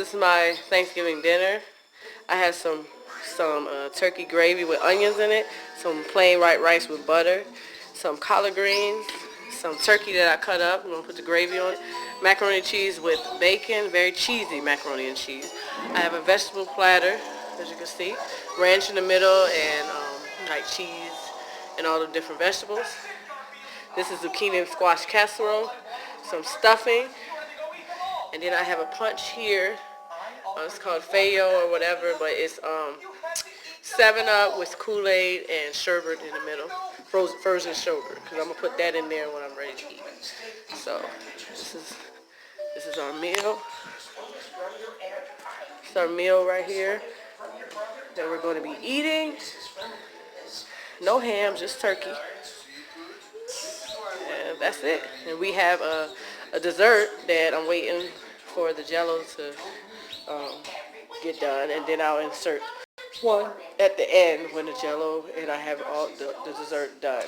This is my Thanksgiving dinner. I have some turkey gravy with onions in it, some plain white rice with butter, some collard greens, some turkey that I cut up. I'm going to put the gravy on it. Macaroni and cheese with bacon, very cheesy macaroni and cheese. I have a vegetable platter, as you can see, ranch in the middle and like cheese and all the different vegetables. This is zucchini and squash casserole, some stuffing, and then I have a punch here. It's called Fayo or whatever, but it's 7-Up with Kool-Aid and sherbet in the middle, frozen sherbet, because I'm gonna put that in there when I'm ready to eat. So this is our meal. It's our meal right here that we're going to be eating. No ham, just turkey. And that's it. And we have a dessert that I'm waiting for the jello to get done, and then I'll insert one at the end when the jello and I have all the dessert done.